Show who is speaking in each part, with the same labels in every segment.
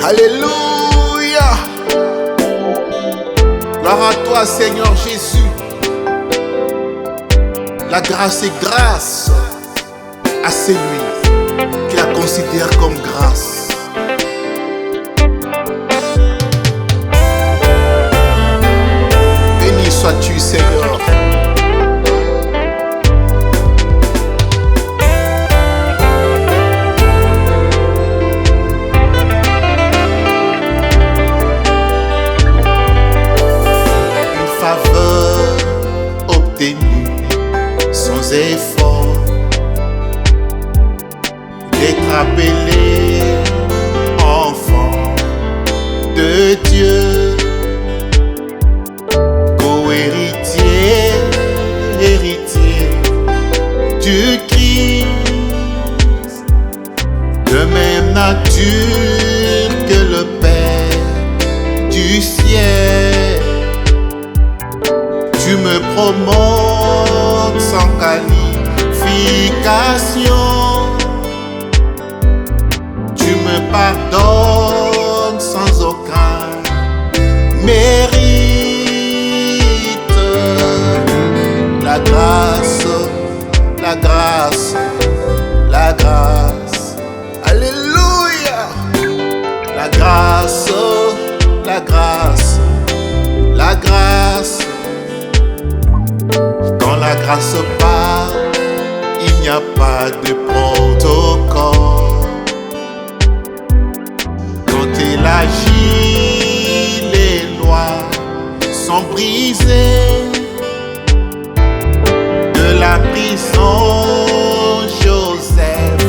Speaker 1: Alléluia. Gloire à toi, Seigneur Jésus. La grâce est grâce à celui qui la considère comme grâce. Béni sois-tu, Seigneur. Sans effort d'être appelé enfant de Dieu, co-héritier, héritier du Christ, de même nature que le Père du ciel. Tu me promotes sans qualification, tu me pardonnes sans aucun mérite. La grâce, la grâce, la grâce, alléluia. La grâce, la grâce, la grâce. Quand la grâce part, il n'y a pas de protocole. Quand elle agit, les lois sont brisées. De la prison, Joseph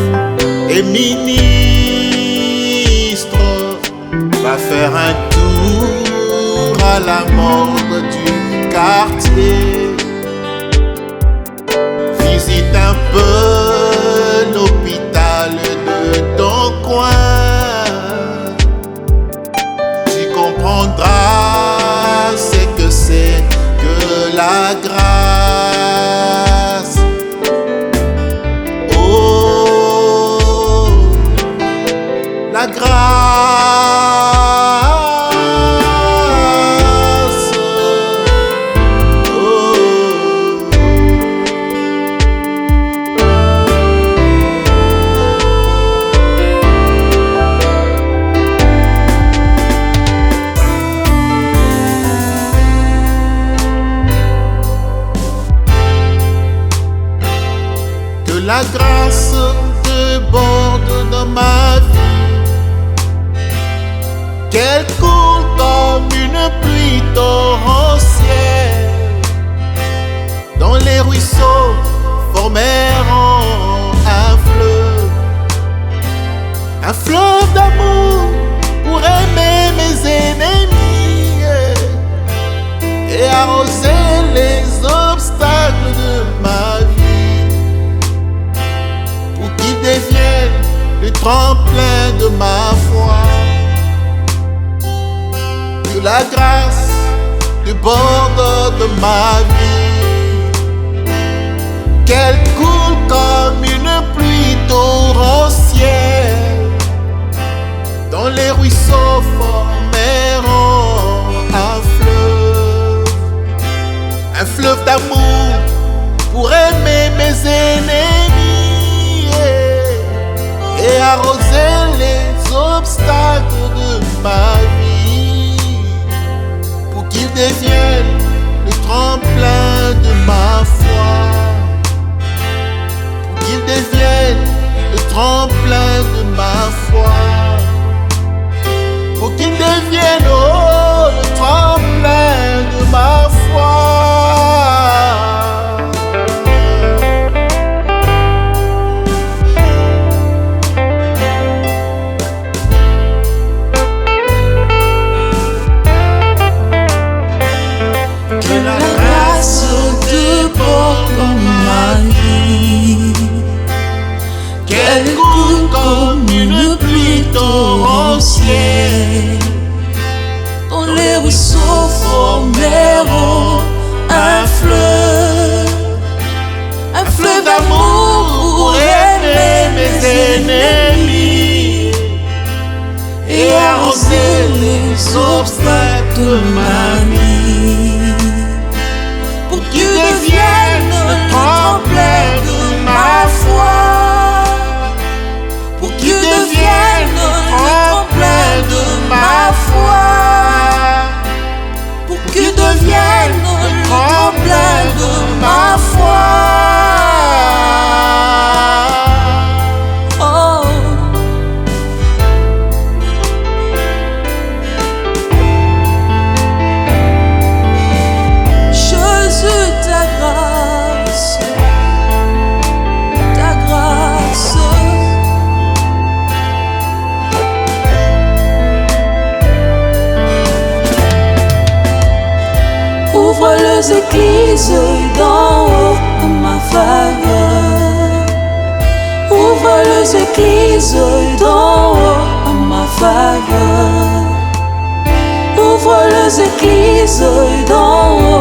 Speaker 1: est ministre, va faire un tour à la morgue du quartier. Visite un peu l'hôpital de ton coin. Tu comprendras ce que c'est que la grâce. Oh, la grâce. La grâce déborde dans ma vie, qu'elle coule comme une pluie torrentielle, dont les ruisseaux formeront un fleuve d'amour pour aimer mes ennemis et arroser les obstacles de ma vie. Devienne le tremplin de ma foi. Que la grâce déborde de ma vie, qu'elle coule comme une pluie torrentielle, dont les ruisseaux formeront un fleuve d'amour pour aimer mes ennemis et arroser les obstacles de ma vie, pour qu'ils deviennent le tremplin de ma foi, pour qu'ils deviennent le tremplin de ma foi, pour qu'ils deviennent le tremplin de ma foi. les obstacles de ma vie,
Speaker 2: pour que tu deviennes le tremplin de ma foi, pour que tu deviennes le tremplin de ma foi, pour que tu deviennes le tremplin de ma foi. Oh. Jésus, ta grâce, ta grâce. Ouvre les églises d'en haut en ma faveur. Ouvre les églises d'en haut en ma faveur. Ouvre les églises d'en haut